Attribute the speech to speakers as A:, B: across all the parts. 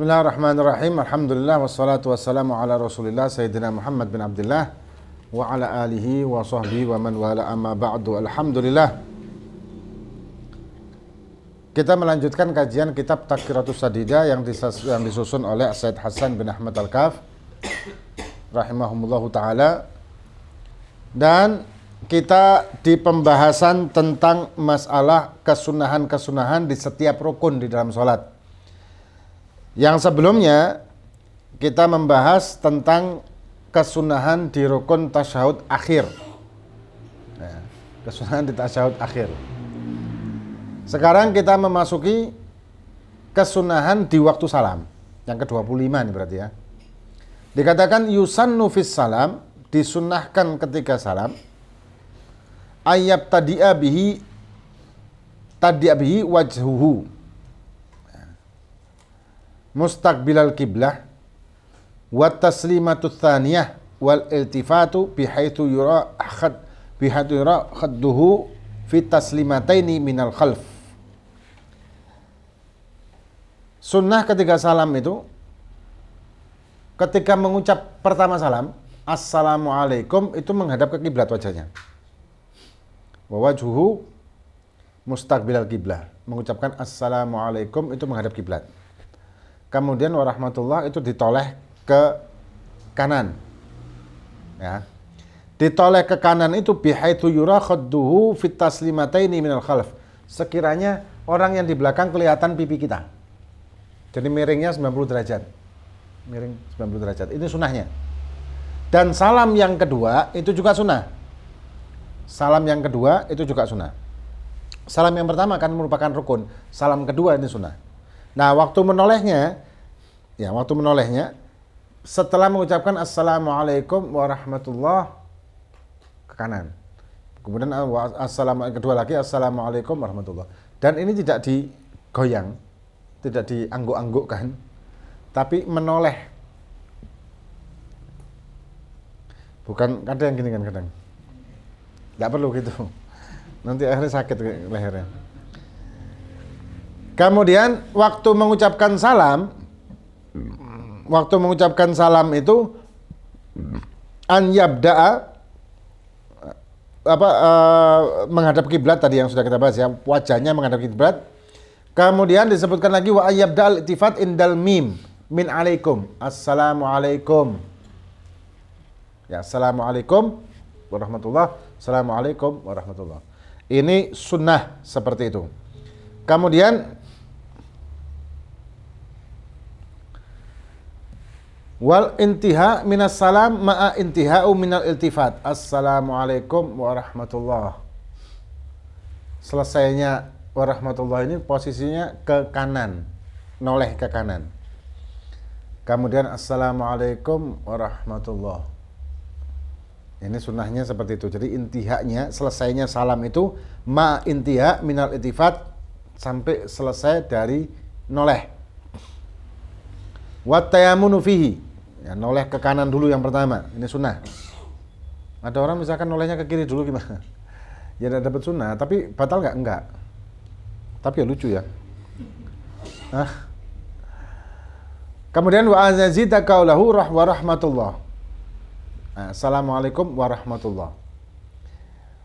A: Bismillahirrahmanirrahim. Alhamdulillah wassalatu wassalamu ala Rasulillah Sayyidina Muhammad bin Abdullah wa ala alihi wa sahbihi wa man wala amma ba'du. Alhamdulillah. Kita melanjutkan kajian kitab Tadhkiratus Sadidah yang disusun oleh Sayyid Hasan bin Ahmad Al-Kaf rahimahumullahu taala. Dan kita di pembahasan tentang masalah kesunahan-kesunahan di setiap rukun di dalam sholat. Yang sebelumnya kita membahas tentang kesunahan di rukun tasyahud akhir. Nah, kesunahan di tasyahud akhir. Sekarang kita memasuki kesunahan di waktu salam. Yang ke-25 ini berarti ya. Dikatakan yusannu fis salam, disunahkan ketika salam. Ayyab tadi'a bihi wajhuhu mustaqbilal qiblah wa taslimatu tsaniyah wal iltifatu bihaitsu yura khadduhu fi taslimataini minal khalf. Sunnah ketika salam itu ketika mengucap pertama salam assalamualaikum itu menghadap ke kiblat wajahnya. Wa wajhuhu mustaqbilal qiblah, mengucapkan assalamualaikum itu menghadap kiblat. Kemudian warahmatullah itu ditoleh ke kanan. Ya. Ditoleh ke kanan itu bihaitsu yura khadduhu fit taslimataini minal khalf. Sekiranya orang yang di belakang kelihatan pipi kita. Jadi miringnya 90 derajat. Miring 90 derajat. Ini sunnahnya. Dan salam yang kedua itu juga sunnah. Salam yang kedua itu juga sunnah. Salam yang pertama kan merupakan rukun. Salam kedua ini sunnah. Nah, waktu menolehnya setelah mengucapkan assalamualaikum warahmatullah ke kanan. Kemudian kedua lagi assalamualaikum warahmatullah. Dan ini tidak digoyang, tidak diangguk-anggukkan, tapi menoleh. Bukan ada yang gini kan kadang. Nggak perlu gitu. Nanti akhirnya sakit lehernya. Kemudian waktu mengucapkan salam itu an yabda'a menghadap kiblat tadi yang sudah kita bahas ya, wajahnya menghadap kiblat. Kemudian disebutkan lagi wa ayyabda'al ittifat indal mim min alaikum, assalamualaikum. Ya, assalamualaikum warahmatullah, assalamualaikum warahmatullah. Ini sunnah seperti itu. Kemudian wal intiha minas salam ma'a intiha'u minal iltifat. Assalamualaikum warahmatullah. Selesainya warahmatullah ini posisinya ke kanan, noleh ke kanan. Kemudian assalamualaikum warahmatullah. Ini sunnahnya seperti itu. Jadi intihanya, selesainya salam itu ma'a intiha minal iltifat, sampai selesai dari noleh. Wa tayamunu fihi. Ya, noleh ke kanan dulu yang pertama, ini sunnah. Ada orang misalkan nolehnya ke kiri dulu gimana? Ya tidak dapat sunnah, tapi batal nggak? Enggak. Tapi ya lucu ya. Kemudian wa azizita qaulahu wa rahmatullah. Assalamualaikum warahmatullah.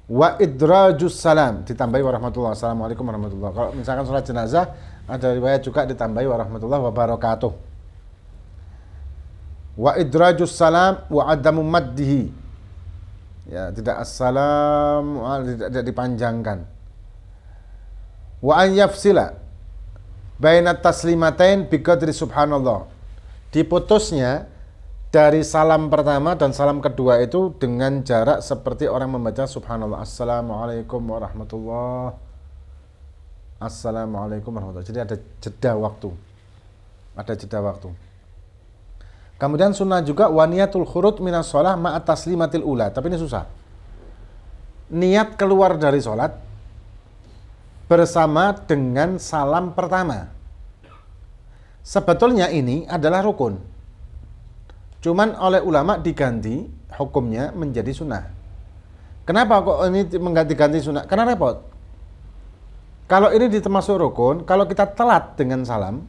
A: Wa idrajus salam, ditambahi warahmatullah. Assalamualaikum warahmatullah. Kalau misalkan sholat jenazah ada riwayat juga ditambahi warahmatullah wabarakatuh. Wa idrajus salam wa adamu maddihi. Ya, tidak assalam, tidak dipanjangkan. Wa an yafsila baina taslimatain biqadri subhanallah. Diputusnya dari salam pertama dan salam kedua itu dengan jarak seperti orang membaca subhanallah. Assalamualaikum warahmatullah. Assalamualaikum warahmatullah. Jadi ada jeda waktu. Ada jeda waktu. Kemudian sunnah juga waniyatul khurut minas sholah ma'at taslimatil ula. Tapi ini susah. Niat keluar dari sholat bersama dengan salam pertama. Sebetulnya ini adalah rukun. Cuman oleh ulama diganti hukumnya menjadi sunnah. Kenapa kok ini mengganti sunnah? Karena repot. Kalau ini termasuk rukun, kalau kita telat dengan salam,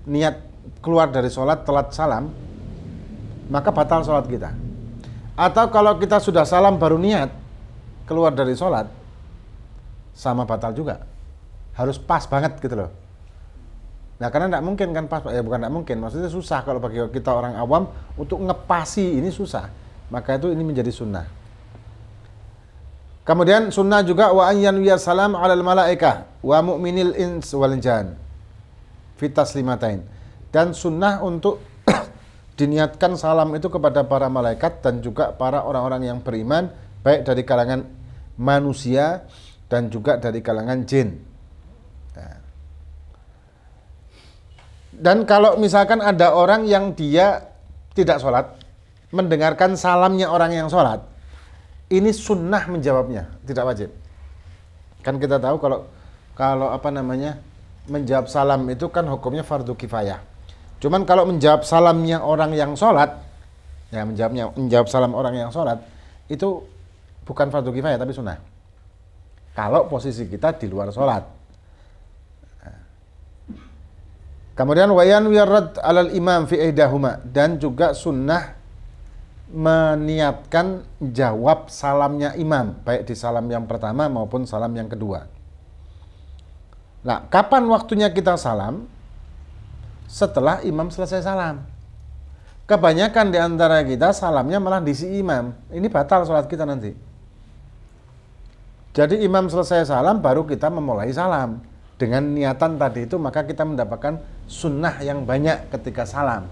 A: niat keluar dari sholat telat salam, maka batal sholat kita. Atau kalau kita sudah salam baru niat keluar dari sholat, sama batal juga. Harus pas banget gitu loh. Nah karena tidak mungkin kan pas, bukan tidak mungkin, maksudnya susah kalau bagi kita orang awam untuk ngepasi ini susah. Maka itu ini menjadi sunnah. Kemudian sunnah juga wa ayyan wiya salam alal malaikah wa mu'minil ins wal jan fitas limatain. Dan sunnah untuk diniatkan salam itu kepada para malaikat dan juga para orang-orang yang beriman, baik dari kalangan manusia dan juga dari kalangan jin. Dan kalau misalkan ada orang yang dia tidak sholat, mendengarkan salamnya orang yang sholat, ini sunnah menjawabnya, tidak wajib. Kan kita tahu kalau menjawab salam itu kan hukumnya fardu kifayah. Cuman kalau menjawab salamnya orang yang sholat, ya menjawab salam orang yang sholat itu bukan fardu kifayah tapi sunnah. Kalau posisi kita di luar sholat. Kemudian wayan wirad alal imam fi ihdahuma, dan juga sunnah meniatkan jawab salamnya imam, baik di salam yang pertama maupun salam yang kedua. Nah, kapan waktunya kita salam? Setelah imam selesai salam. Kebanyakan di antara kita salamnya malah diisi imam. Ini batal sholat kita nanti. Jadi imam selesai salam baru kita memulai salam. Dengan niatan tadi itu maka kita mendapatkan sunnah yang banyak ketika salam.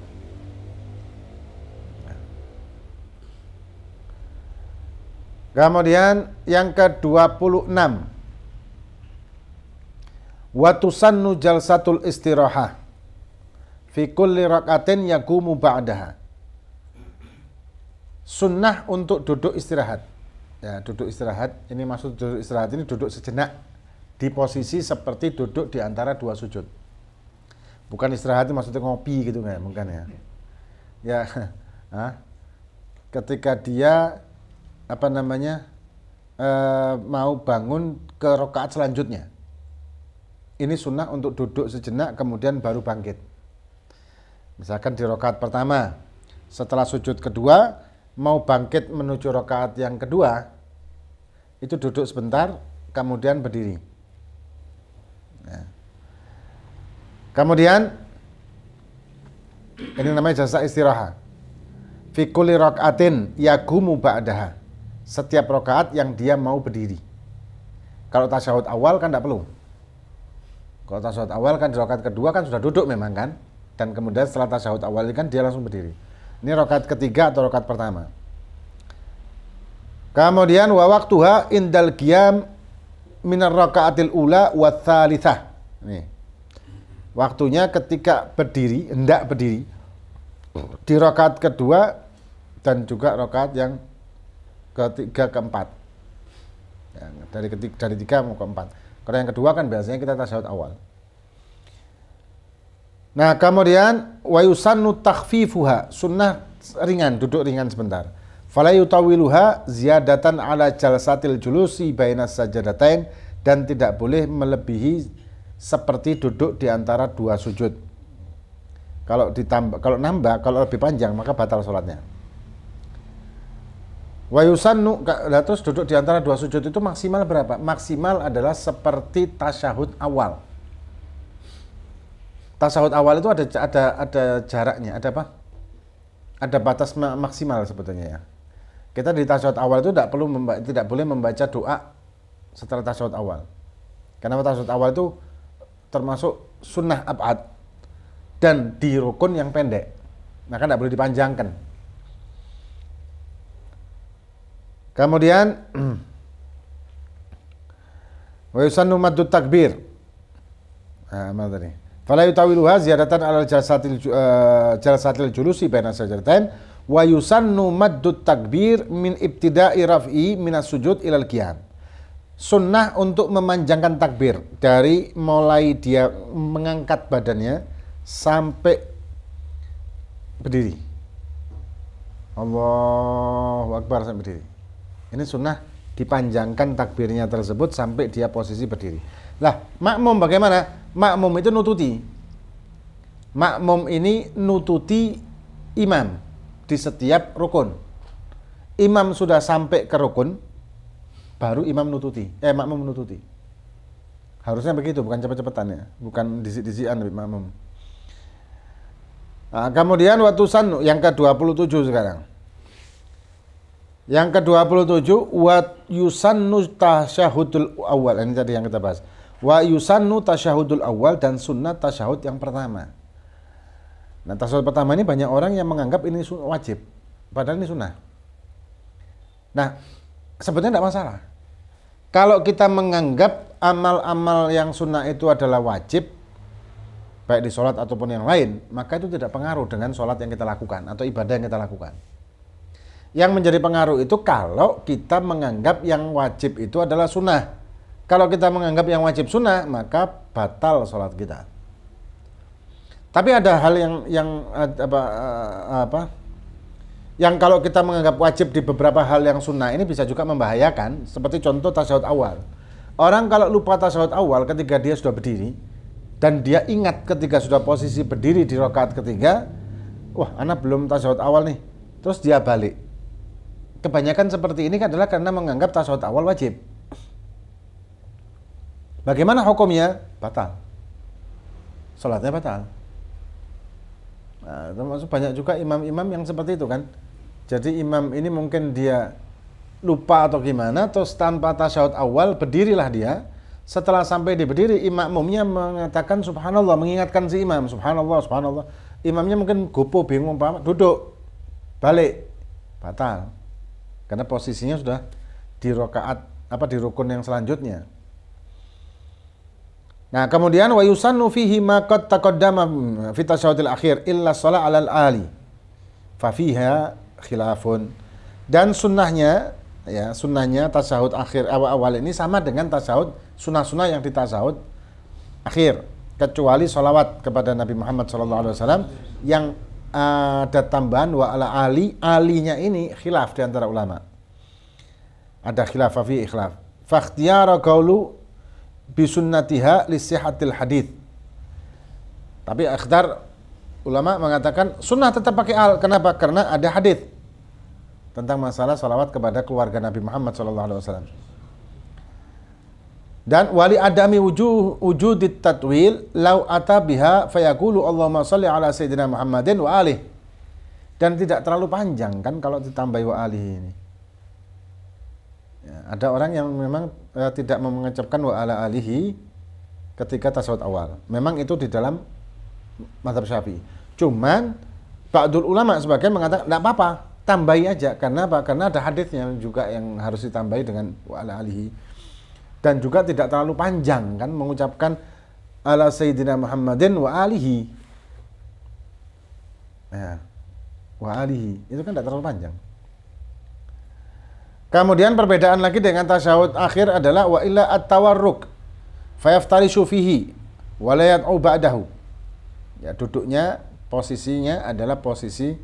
A: Kemudian yang ke-26, wa tusannu jalsatul istirahah fi kulli rakatin yaqumu ba'daha. Sunnah untuk duduk istirahat. Ya, duduk istirahat, ini maksud duduk istirahat ini duduk sejenak di posisi seperti duduk di antara dua sujud. Bukan istirahat itu maksudnya ngopi gitu nggak, bukan ya. Ya, ketika dia mau bangun ke rakaat selanjutnya. Ini sunnah untuk duduk sejenak kemudian baru bangkit. Misalkan di rakaat pertama, setelah sujud kedua mau bangkit menuju rakaat yang kedua, itu duduk sebentar kemudian berdiri. Ya. Kemudian ini namanya jalsa istirahat. Fi kulli rakaatin yaqumu ba'daha. Setiap rakaat yang dia mau berdiri. Kalau tasyahud awal kan tidak perlu. Kalau tasyahud awal kan di rakaat kedua kan sudah duduk memang kan, dan kemudian setelah tasyahud awal ini kan dia langsung berdiri. Ini rakaat ketiga atau rakaat pertama. Kemudian wa waqtuha indal qiyam minar rakaatil ula wa tsalitsah. Nih. Waktunya ketika berdiri, hendak berdiri di rakaat kedua dan juga rakaat yang ketiga keempat. Ya, dari tiga mau keempat. Kalau yang kedua kan biasanya kita tasyahud awal. Nah, kemudian wa yusannu takhfifuha, sunnah ringan, duduk ringan sebentar. Fala yutawiluha ziyadatan ala jalsatil julusi bainas sajadatain, dan tidak boleh melebihi seperti duduk di antara dua sujud. Kalau lebih panjang maka batal sholatnya. Wa yusannu, terus duduk di antara dua sujud itu maksimal berapa? Maksimal adalah seperti tasyahud awal. Tasyahud awal itu ada jaraknya, ada apa? Ada batas maksimal sebetulnya ya. Kita di tasyahud awal itu tidak boleh membaca doa setelah tasyahud awal. Karena tasyahud awal itu termasuk sunnah ab'ad dan di rukun yang pendek, maka tidak boleh dipanjangkan. Kemudian wa yusannu maddu takbir. Mana tadi? Fala yutawiluha ziyadatan ala jalsatil julusi baina sajdatain wa yusannu maddu takbir min ibtida'i raf'i minas sujud ilal qiyam. Sunnah untuk memanjangkan takbir dari mulai dia mengangkat badannya sampai berdiri. Allahu Akbar sampai berdiri. Ini sunnah dipanjangkan takbirnya tersebut sampai dia posisi berdiri. Lah, makmum bagaimana? Makmum itu nututi. makmum ini nututi imam di setiap rukun. Imam sudah sampai ke rukun, baru makmum nututi. Harusnya begitu, bukan cepet-cepetan ya, bukan disik-disikan makmum. Nah, kemudian waktu sanu yang ke-27 sekarang. Yang ke-27 wa yusannu tasyahudul awal. Ini tadi yang kita bahas. Wa yusannu tasyahudul awal, dan sunnah tasyahud yang pertama. Nah, tasyahud pertama ini banyak orang yang menganggap ini wajib, padahal ini sunnah. Nah, sebenarnya tidak masalah. Kalau kita menganggap amal-amal yang sunnah itu adalah wajib, baik di sholat ataupun yang lain, maka itu tidak pengaruh dengan sholat yang kita lakukan atau ibadah yang kita lakukan. Yang menjadi pengaruh itu kalau kita menganggap yang wajib itu adalah sunnah. Kalau kita menganggap yang wajib sunnah, maka batal sholat kita. Tapi ada hal yang kalau kita menganggap wajib di beberapa hal yang sunnah ini bisa juga membahayakan. Seperti contoh tasyahud awal. Orang kalau lupa tasyahud awal ketika dia sudah berdiri, dan dia ingat ketika sudah posisi berdiri di rakaat ketiga, wah, anak belum tasyahud awal nih, terus dia balik. Kebanyakan seperti ini adalah karena menganggap tasyahud awal wajib. Bagaimana hukumnya? Batal. Salatnya batal. Nah, termasuk banyak juga imam-imam yang seperti itu kan. Jadi imam ini mungkin dia lupa atau gimana, terus tanpa tasyahud awal berdirilah dia. Setelah sampai di berdiri, makmumnya mengatakan subhanallah, mengingatkan si imam, subhanallah, subhanallah. Imamnya mungkin gopo, bingung, duduk, balik, batal. Karena posisinya sudah di rakaat di rukun yang selanjutnya. Nah, kemudian wa yusannu fihi ma qad taqaddama fi tasyahudil akhir illa shalah 'alal ali. Fa fiha khilafun. Dan sunnahnya tasyahud akhir awal ini sama dengan tasyahud sunnah-sunnah yang di tasyahud akhir, kecuali sholawat kepada Nabi Muhammad SAW yang ada tambahan wa ala ali. Alinya ini khilaf di antara ulama, ada khilaf fi ikhlaf fa ikhtiyara qaulu bi sunnatiha li sihhatil hadits. Tapi ikhtar ulama mengatakan sunnah tetap pakai al. Kenapa? Karena ada hadis tentang masalah salawat kepada keluarga Nabi Muhammad SAW. Dan wali adami wujudit tatwil lau ata biha fayaqulu Allahumma shalli ala sayyidina Muhammadin wa alih. Dan tidak terlalu panjang kan kalau ditambahi wa alih ini. Ya, ada orang yang memang tidak mengucapkan wa ala alihi ketika tasyahud awal. Memang itu di dalam mazhab Syafi'i. Cuman ba'dul ulama sebagian mengatakan tidak apa-apa, tambahi aja. Karena apa? Karena ada hadisnya juga yang harus ditambahi dengan wa ala alihi. Dan juga tidak terlalu panjang kan mengucapkan ala sayyidina Muhammadin wa alihi. Ya, wa alihi itu kan tidak terlalu panjang. Kemudian perbedaan lagi dengan tasyahud akhir adalah wa illa at-tawarruk fayaftarishu fihi wa la yad'u ba'dahu. Ya, duduknya posisinya adalah posisi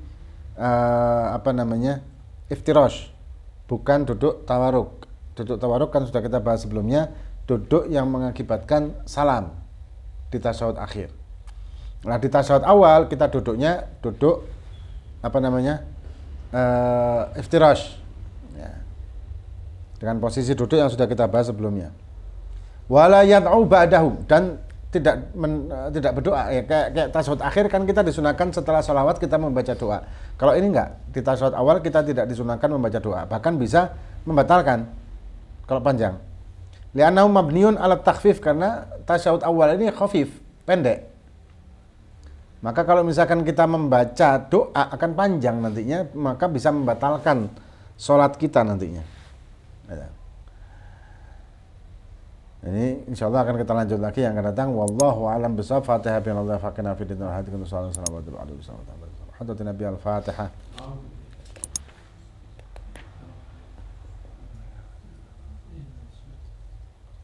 A: iftirash, bukan duduk tawarruk. Duduk tawarruk kan sudah kita bahas sebelumnya, duduk yang mengakibatkan salam di tasyahud akhir. Nah, di tasyahud awal kita duduknya duduk iftirash. Ya. Dengan posisi duduk yang sudah kita bahas sebelumnya. Wala yad'u ba'dahu, dan tidak berdoa ya, kayak tasyahud akhir kan kita disunahkan setelah sholawat kita membaca doa. Kalau ini enggak, di tasyahud awal kita tidak disunahkan membaca doa, bahkan bisa membatalkan kalau panjang. Li'annahu mabniun ala takhfif, karena tasyahud awal ini khafif, pendek. Maka kalau misalkan kita membaca doa akan panjang nantinya, maka bisa membatalkan sholat kita nantinya. Ini insyaallah akan kita lanjut lagi yang akan datang. Wallahu a'lam bishawab. Fatihah bi Allah faqina fi dinil hadits. Sallallahu alaihi wasallam. Hadratin Nabi al-Fatihah.